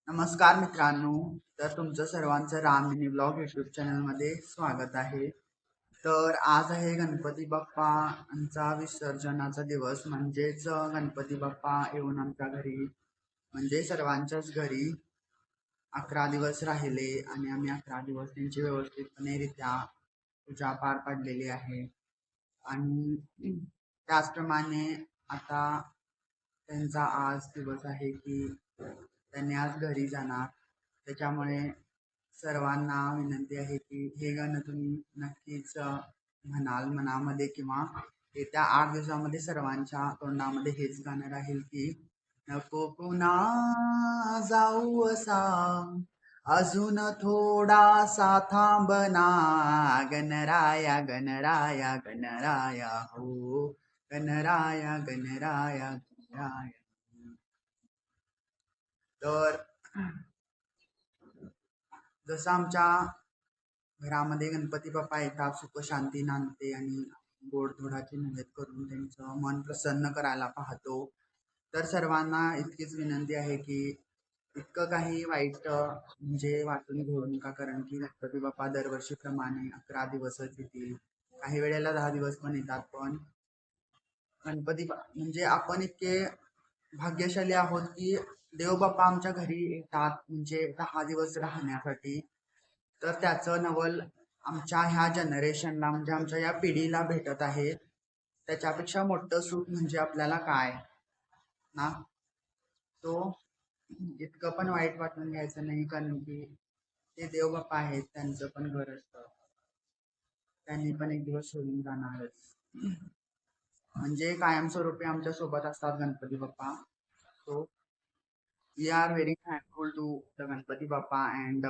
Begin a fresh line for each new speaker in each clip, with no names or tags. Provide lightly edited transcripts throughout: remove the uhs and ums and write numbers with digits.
नमस्कार मित्रांनो. तर तुमचं सर्वांचं राम मिनी ब्लॉग यूट्यूब चॅनलमध्ये स्वागत आहे. तर आज आहे गणपती बाप्पांचा विसर्जनाचा दिवस, म्हणजेच गणपती बाप्पा येऊन आमच्या घरी म्हणजे सर्वांच्याच घरी 11 दिवस राहिले आणि आम्ही 11 दिवस त्यांची व्यवस्थितपणे रित्या पूजा पार पाडलेली आहे. आणि त्याचप्रमाणे आता त्यांचा आज दिवस आहे की त्यांनी आज घरी जाणार. त्याच्यामुळे सर्वांना विनंती आहे की हे गाणं तुम्ही नक्कीच म्हणाल मनामध्ये, किंवा येत्या 8 दिवसामध्ये सर्वांच्या तोंडामध्ये हेच गाणं राहील की नको पुन्हा जाऊ असा, अजून थोडासा थांबना, गणराया गणराया गणराया हो, गणराया गणराया गणराया. तर जसं आमच्या घरामध्ये गणपती बाप्पा येतात, सुख शांती नांदते आणि गोडधोडाचे नैवेद्य करून त्यांचं मन प्रसन्न करायला पाहतो. तर सर्वांना इतकीच विनंती आहे की इतकं काही वाईट म्हणजे वाटून घेऊ नका, कारण की गणपती बाप्पा दरवर्षीप्रमाणे 11 दिवसच येतील, काही वेळेला 10 दिवस पण येतात. पण म्हणजे आपण इतके भाग्यशाली आहोत की देव बाप्पा आमच्या घरी येतात म्हणजे 10 दिवस राहण्यासाठी. तर त्याचं नवल आमच्या ह्या जनरेशनला म्हणजे आमच्या या पिढीला भेटत आहे. त्याच्यापेक्षा मोठं सुख म्हणजे आपल्याला काय ना. तो इतकं पण वाईट वाटून घ्यायचं नाही, कारण की ते देव बाप्पा आहेत, त्यांचं पण घर असतं, त्यांनी पण एक दिवस सोडून जाणारच. म्हणजे कायमस्वरूपी आमच्या सोबत असतात Ganpati Bappa. So we are very thankful to the Ganpati Bappa. And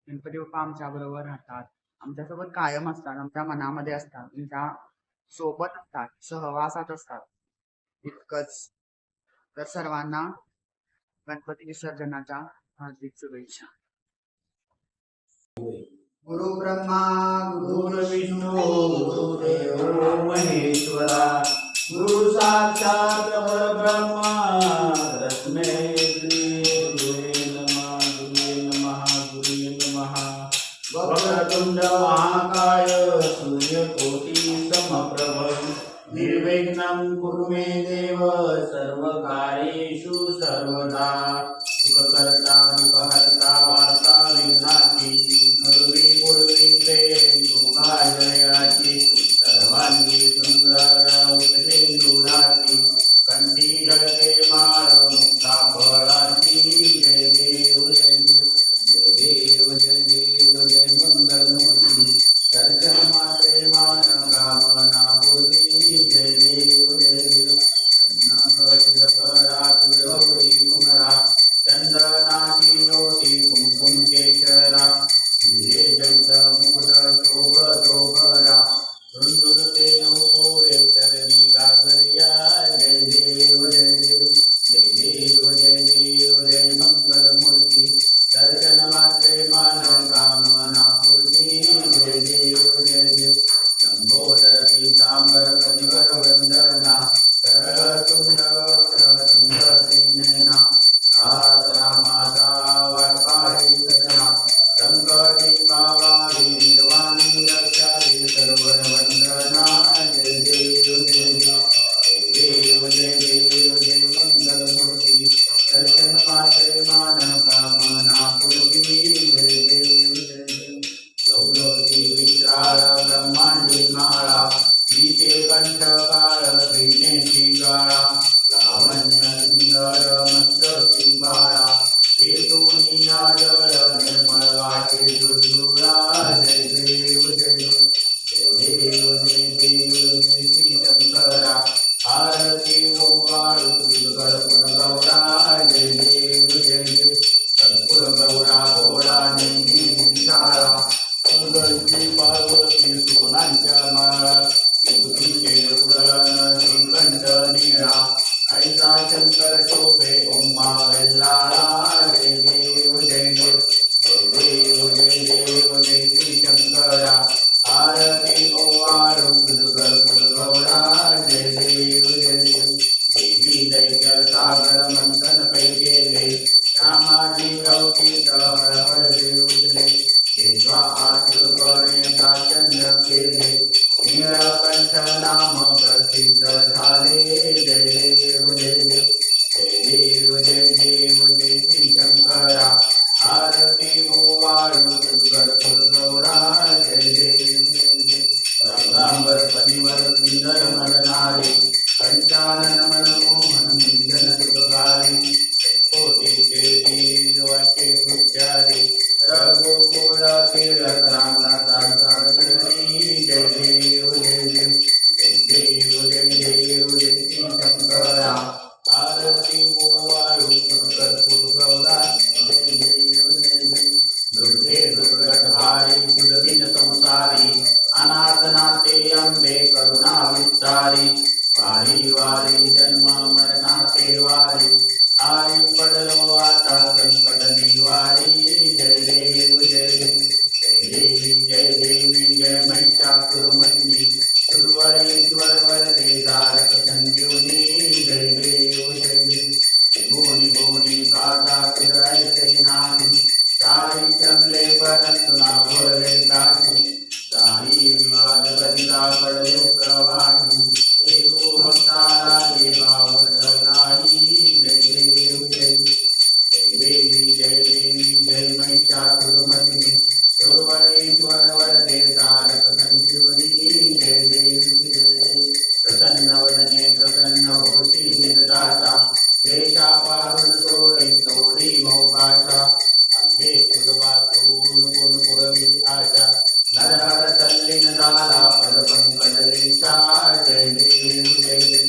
Ganpati Bappa आमच्या बरोबर राहतात, आमच्यासोबत कायम असतात, आमच्या मनामध्ये असतात, आमच्या सोबत असतात, सहवासात असतात. इतकंच. तर सर्वांना गणपती विसर्जनाच्या हार्दिक शुभेच्छा. गुरु ब्रह्मा गुरु
विष्णू गुरुदेवो महेश्वरा, गुरु साक्षात परब्रह्मा तस्मै श्री गुरुवे नमः. गुरुवे नमः. गुरुवे नमः. वक्रतुंड महाकाय सूर्यकोटि समप्रभ, निर्विघ्नं कुरु मे देव सर्वकार्येषु सर्वदा. सुखकर्ता दुःखहर्ता वार्ता विघ्नाची, पूर्वी पूर्वी प्रेम सुखाजयाची, सर्वांगी सुंदर उतरेंदुराची, कंठी जळते माळ मुक्ता फळाची. जय देव जय देव जय देव जय देव जय मंगलमूर्ती, दर्शन मात्रे मान कामना पूर्ती. जय देव जय देव. कुमरा चंदनाची ओटी कुमकुम केशरा, हिरे तारी वारी वारी जन्म मरणाचे वारी आई पडलो आता संकट निवारी जय देव जय देव जय देवी जय देवी जय महिषासुरमर्दिनी सुरवरेश्वर वरदे तारक संजीवनी जय देव जय देव भुवनी भुवनी कादा कुदरायचे नाही सारी चमले परंतु ना बोलले काही काही विवाद करिता पडले प्रवाही एको भक्ताला देवावर नाही जय देव जय देवी जय देवी जय महिषासुरमर्दिनी सुरवरेश्वर वरदे तारक संजीवनी जय देव जय देव प्रसन्न वदने प्रसन्न होती निर्दाता देशा पारुण सोडे तोडी मोकाशा अंगे कुदवातून कोण पुरवी आशा नरहर तल्लीन झाला पदपंकजलेशा जय देव जय देव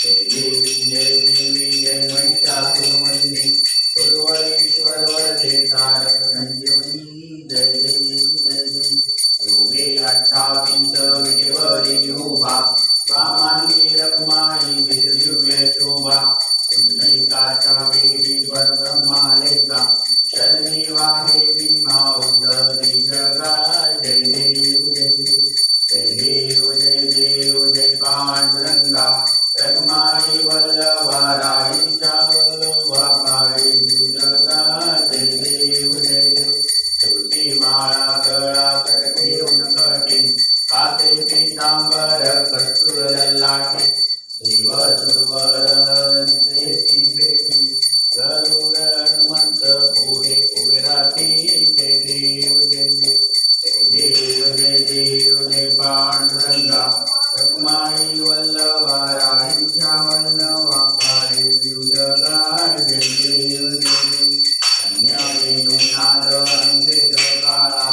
जय देवी जय देवी जय महिषासुरमर्दिनी सुरवरेश्वर वरदे तारक संजीवनी जय देव जय देव योगे 28 विटेवरी उभा वामानी रखमाई दिव्य शोभा कुंडलिकाचा वेदीवर ब्रह्मालेखा शरणी वाहे भीमा उद्धरी जगा जय देव जय देव जय देव जय देव जय पांडुरंगा रखमाई वल्लभा राईच्या वल्लभा पावे जगा जय देव जय देव तुळशी माळा गळा कडके कटे काते पीतांबर कस्तूर ललाटे देव सुरवर नितेची भेटी गरुड हनुमंत पुढे उभे राहते जय देव जय देव जय देव जय देव जय पांडुरंगा रखमाई वल्लभा राईच्या वल्लभा पावे जगा जय देव जय देव कन्या वेणू नाद अंधे काळा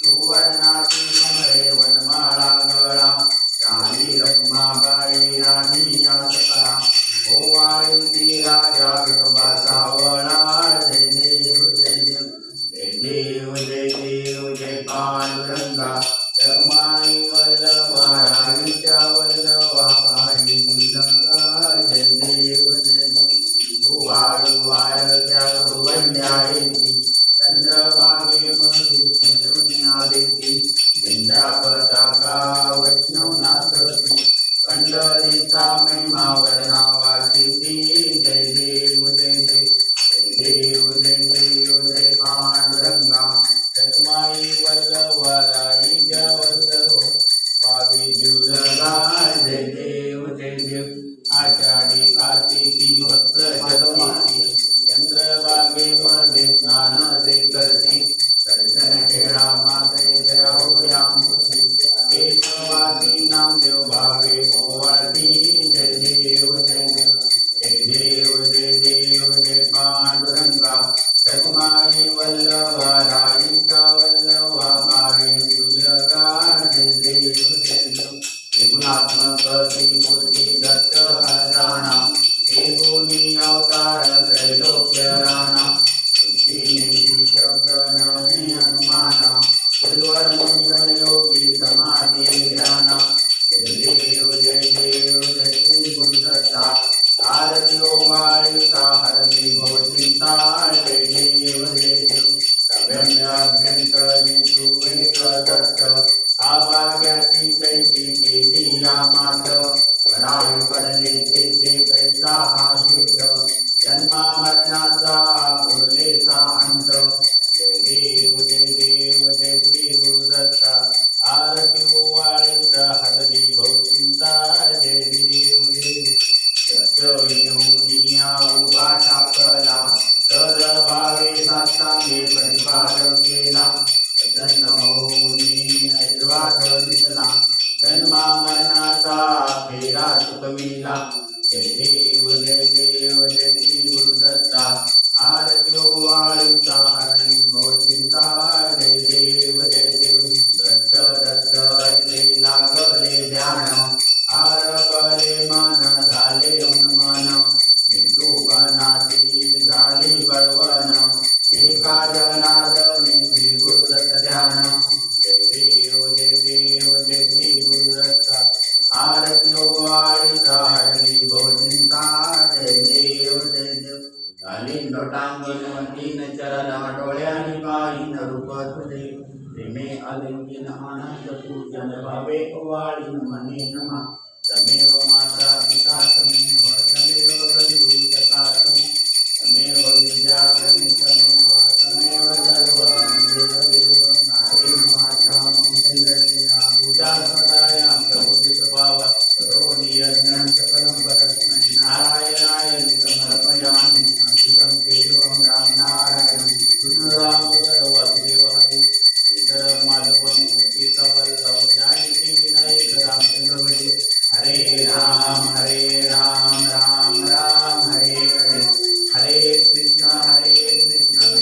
सुवर्णाची समरे वनमाळा गळा राणी रखमाबाई राणी यासकरा ओवाळी राजा विठोबा सावळा जय देव जय देव जय देव जय देव जय पांडुरंगा रखमाई वल्लभा राणीच्या वल्लभा पावी दुर्गा जय देव जय देव वाळू वाळत्या वंड्याची चंद्रभागे मध्ये चंद्रुण्या देती इंद्रा पताका वैष्णवनाथती पंढरीचा महिमा वर्णावाची जय देव जय देव जय देव जय देव जय पांडुरंगा रखमाई वल्लभा राईच्या वल्लभ पावी दुर्गा जय देव जय देव आषाढी कार्तिकी भक्त जगती चंद्रभागे मध्ये स्नान जे करती दर्शन खेळा मागे जया मूर्ती केशवादी नामदेव भावे ओवाळती जय देव जय देव जय देव जय देव जय पांडुरंगा रखमाई वल्लभा राईच्या वल्लभा पावे दुर्गा जय देव जय देव त्रिगुणात्मक त्रिमूर्ती दत्त हजाना त्रिगुणी अवतार त्रैलोक्य राणा शब्द नवनी हनुमाना गुरुवर मुनिवर योगी समाधी ध्याना जय देव जय देव जय श्री गुरुदत्ता आरती ओंकारिका हरती भवचिंता जय देव जय देव सभ्यंतरी तू एक दत्त आभाग्याची कैची केली रामात परावी पडले ते कैसा हा शेत जन्मा मरणाचा पुरलेचा अंत जय देव जय देव जय श्री गुरुदत्ता आरती ओवाळीत हरली भवचिंता जय देव जय देव यशोनिया उभा ठाकला तर भावे साष्टांगे परिपालन केला जन्मभूमी आशीर्वाद दिसला जन्मा मरणाचा फेरा चुकविला जय देव जय देव जय श्री गुरुदत्ता आरती ओवाळीचा हरली भवचिंता जय देव जय देव दत्त दत्त ऐकले लागले ध्यान आरपले मन झाले उन्मन विठोबनाची झाली बळवण एका जनार्दनी श्री गुरुदत्त ध्यान जय देव जय देव जय श्री गुरुदत्त आरती वाळीचा हरी गोविंदा जय देव जय देव झाली लोटांगण तीन चरण डोळ्यानी पाहिन रूप तुझे प्रेमे अलिंगन आनंद पूजन भावे वाळीन मने नमा तमेव माता पिता तमेव बंधू सखा तमेव विद्या तमेव तमेव सर्व देव नारी माता मुंद्रया पूजा सदायां प्रभुते स्वभाव करोमि यज्ञं सकलं परस्मै नारायणाय समर्पयामि अच्युतं केशवं राम नारायणं कृष्णराम वासुदेवाय श्रीधर माधवं मुक्तिकवल्लभं जानकी विनायक रामचंद्र भजे हरे राम राम राम हरे हरे हरे कृष्ण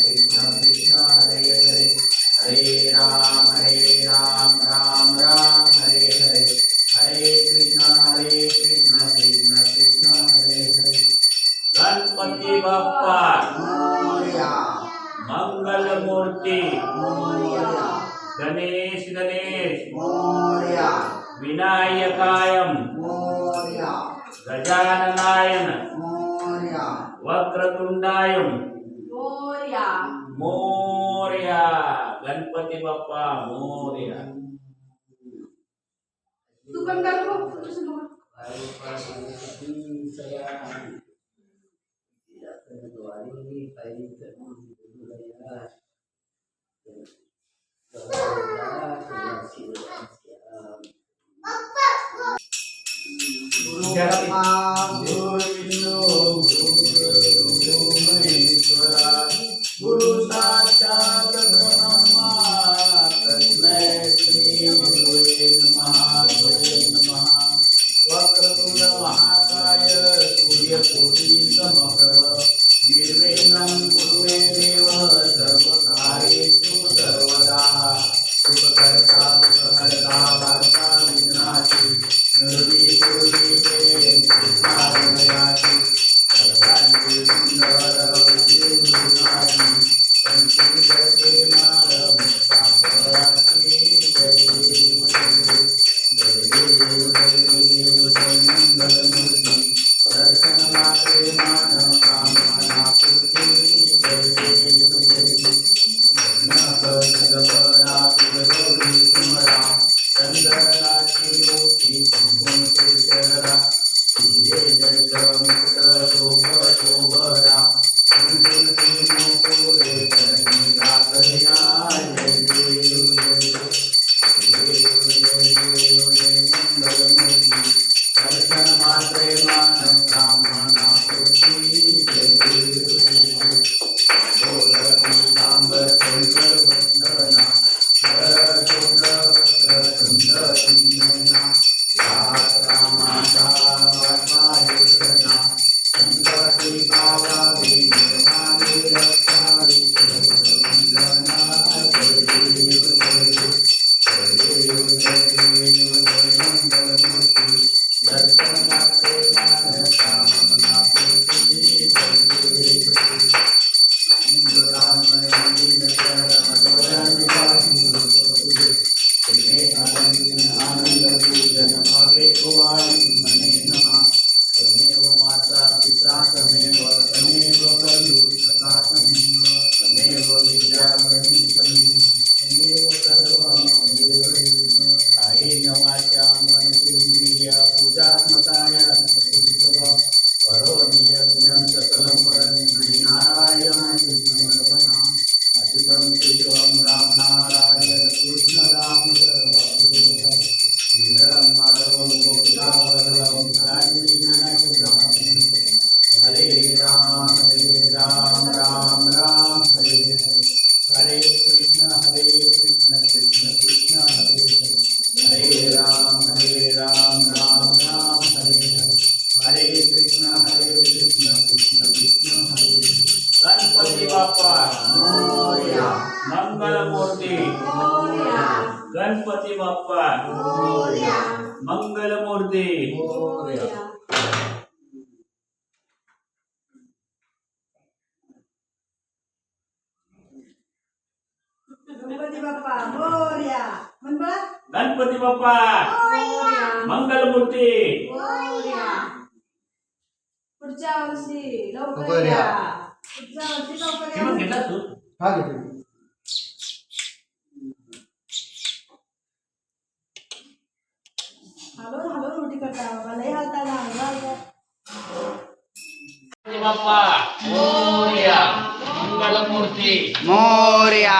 कृष्ण कृष्ण हरे हरे हरे राम राम राम हरे हरे हरे कृष्ण कृष्ण कृष्ण हरे हरे गणपती बाप्पा
मोरया
मंगल मूर्ती
मोरया
गणेश
मोरया
विनायकायं
मोरया
गजाननायन
मोरया
वक्रतुंडायं
मोरया
मोरया गणपती बाप्पा मोरया
तू पण कर बघ, कृष्ण बघ.
गुरु ब्रह्मा
गुरु विष्णु गुरु महेश्वरा गुरु साक्षात् ब्रह्मा तस्मै श्री गुरुवे नमः वक्रतुंड महाकाय सूर्यकोटि समप्रभ निर्विघ्नं कुरु मे देव सर्वकार्येषु सर्वदा सुखकर्ता सुखहर्ता वार्ता विघ्नाति निर्विघ्ने कृष्णावयाति सर्वांगे सुंदरवती संकीर्तते मानव सापराति जय देव जय मंगलमूर्ति दर्शन मात्रे मानव कामना पूर्ति जय देव नमः सुमरा चंद्रनाथी मूर्ति कुंकुमकेशरा ये जय मुक्त शोभ शोभरा कुंकुमती मुकुरे धरणीला कन्या जय देव जय मंगलमूर्ति दर्शन मात्रे मानव कामना पूर्ति जय देव गोरखीतांबर शंकर वंदना आनंद पूजन भावे वाणी मने नमः तमेव माता पिता तमेव बंधु सखा तमेव विद्या तमेव सर्वं कायेन वाचा मनसेन्द्रिया पूजात्मकाय करोमि यज्ञं सकलं परस्मै नारायणाय समर्पयामि अच्युतं केशवं राम नारायण कृष्ण राम श्रीधरं माधवं गोपिकावल्लभं जानकी विनायकं हरे राम राम हरे हरे हरे कृष्ण कृष्ण कृष्ण हरे हरे हरे राम राम हरे हरे हरे कृष्ण कृष्ण कृष्ण हरे हरे गणपती बाप्पा
मोरया
मंगल मूर्ती
मोरया
गणपती बाप्पा
मोरया
मंगल मूर्ती
मोरया गणपती बाप्पा मोरया म्हण बरं
गणपती बाप्पा मंगलमूर्ती
पुढच्या वर्षी लवकर
लवकर या.
या. पुढच्या वर्षी लवकर
हे मग
या.
घेतला तू
हा घेतो.
हॅलो हॅलो रोटी करता मला हाताला गणपती
बाप्पा मोरया मंगलमूर्ती
मोरया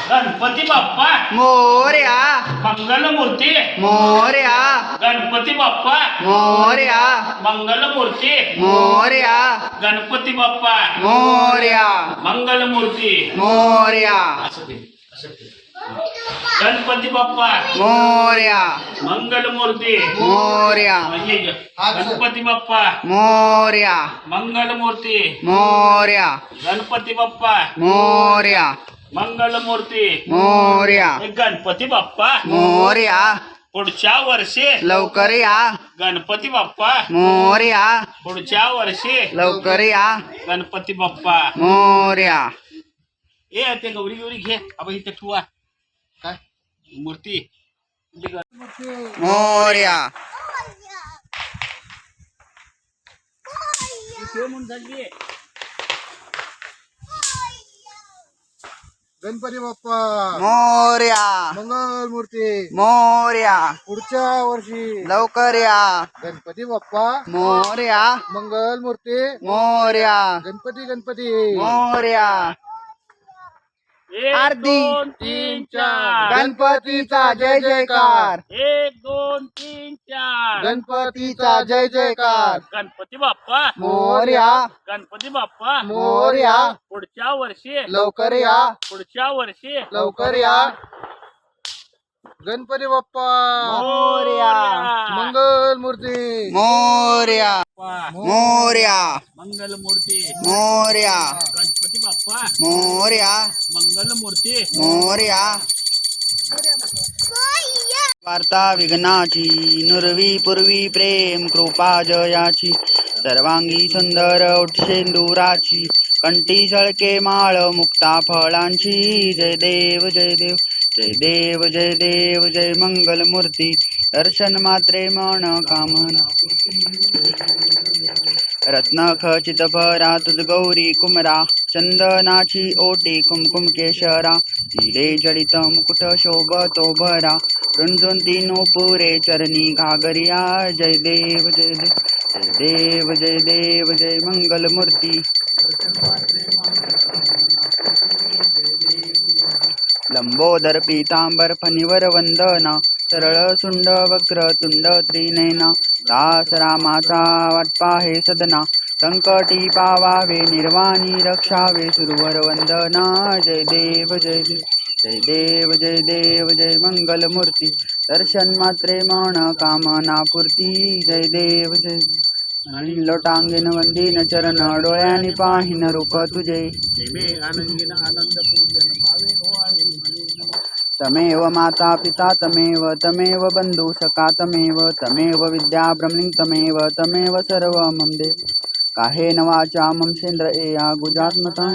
गणपती बाप्पा
मोरया
मंगलमूर्ती
मोरया
गणपती बाप्पा
मोरया
मंगलमूर्ती
मोरया
गणपती बाप्पा
मोरया
मंगलमूर्ती
मोरया
असं ते असं ते गणपती बाप्पा
मोरया
मंगलमूर्ती
मोरया
म्हणजे गणपती बाप्पा
मोरया
मंगलमूर्ती
मोरया
गणपती बाप्पा
मोरया
मंगलमूर्ती
मोरया
गणपती बाप्पा
मोरया
पुढच्या वर्षी
लवकर या
गणपती बाप्पा
मोरया
पुढच्या वर्षी
लवकर या
गणपती बाप्पा
मोरया
ए ते गौरी गौरी घे आपण इथे ठेवा काय मूर्ती
मोरया
म्हणून झाली
गणपती बाप्पा
मोरया
मंगलमूर्ती
मोरया
पुढच्या वर्षी
लवकर या
गणपती बाप्पा
मोरया
मंगलमूर्ती
मोरया
गणपती गणपती
मोरया
एक
आरती.
2 3 4
गणपतीचा जय जयकार
1 2 3 4
गणपतीचा जय जयकार
गणपती बाप्पा
मोरया
गणपती बाप्पा
मोरया
पुढच्या वर्षी
लवकर या
पुढच्या वर्षी
लवकर या गणपती बाप्पा
मोरया
मंगलमूर्ती
मोरया मोरया
मंगलमूर्ती
मोरया
गणपती बाप्पा
मोरया
मंगलमूर्ती
मोरया वार्ता विघ्नाची नुरवी पूर्वी प्रेम कृपा जयाची सर्वांगी सुंदर उठशेंदुराची कंठी झळके माळ मुक्ता फळांची जय देव जय देव जय देव जय देव जय मंगलमूर्ती दर्शन मात्रे मन कामना रत्न खचित भरा तुझ गौरी कुमरा चंदनाची ओटी कुमकुम केशरा तिले जडित मुकुट शोभतो भरा रुंजून तीनो पुरे चरणी घागरिया जय देव जय देव जय देव जय देव जय मंगलमूर्ती लंबोदर पीतांबर फणीवर वंदना सरळ सुंड वक्र तुंड त्रिनयना दास रामाचा वाटपा हे सदना संकटी पावावे निर्वाणी रक्षावे सुरवर वंदना जय देव जय देव जय देव जय देव जय मंगलमूर्ती दर्शन मात्रे मन कामना पूर्ती जय देव जय आणि लोटांगीन वंदीन चरण डोळ्यानी पाहिन रूप तुझे
आनंदीन आनंद पूजन भावे हो
तमेव माता पिता तमेव बंधू सखा तमेव विद्या ब्रह्मलिंग तमेव सर्व मम देव काहे नवाचा ममशेंद्र एया गुजात्मता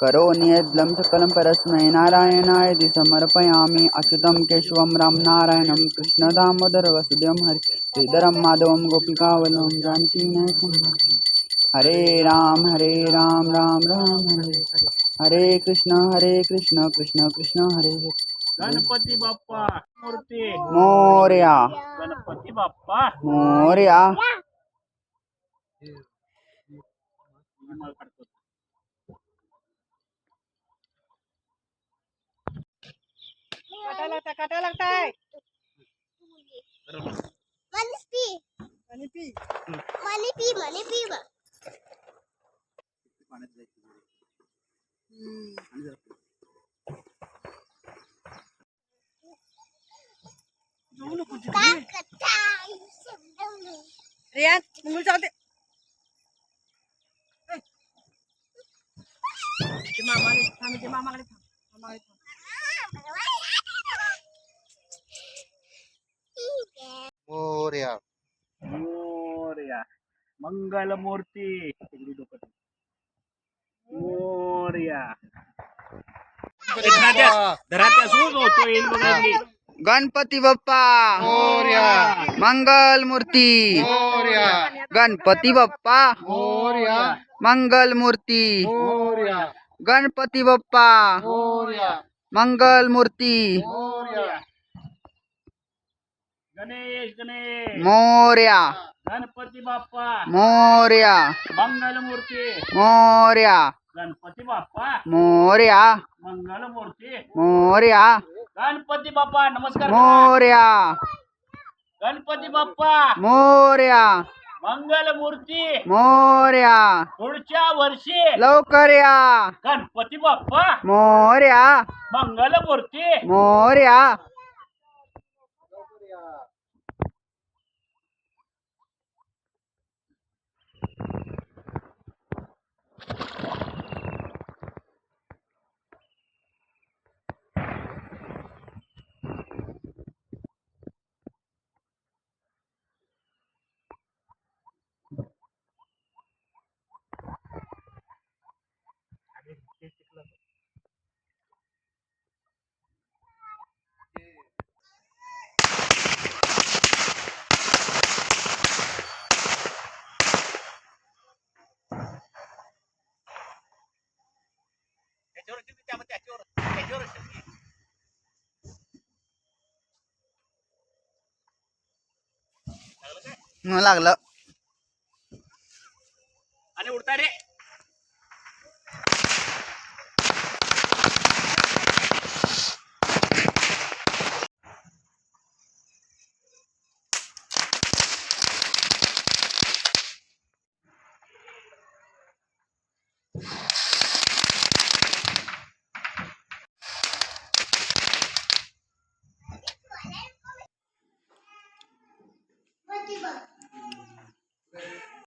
करोमि यद्यं सकलं परस्मै नारायणाय समर्पयामि अच्युतं केशवं राम नारायणं कृष्ण दामोदर वसुदेवं हरि श्रीधरं माधवं गोपिकावल्लभं जानकीनायकं हरे राम राम राम हरे हरे कृष्ण कृष्ण कृष्ण हरे हरे
गणपती बाप्पा मूर्ती
मोरया
गणपती बाप्पा
मोरया
काटा लागताय रिया मुंगल चालते मामाकडे थांब मामाकडे
मोरया
मोरया मंगलमूर्ती मोरया धरात्या सूज होतो येईल बघा
गणपती बाप्पा
मोरया
मंगल मूर्ती
मोरया
गणपती बाप्पा
मोरया
मंगल मूर्ती
मोरया
गणपती बाप्पा
मोरया
मंगल मूर्ती
मोरया
गणेश गणेश
मोर्या
गणपती बाप्पा
मोर्या
मंगल मूर्ती
मोर्या
गणपती बाप्पा
मोर्या
मंगल मूर्ती
मोर्या
गणपती बाप्पा नमस्कार करा.
मोर्या
गणपती बाप्पा
मोर्या
मंगल मूर्ती
मोर्या
पुढच्या वर्षी
लवकर या
गणपती बाप्पा
मोर्या
मंगल मूर्ती
मोर्या लागलं
आणि उडता रे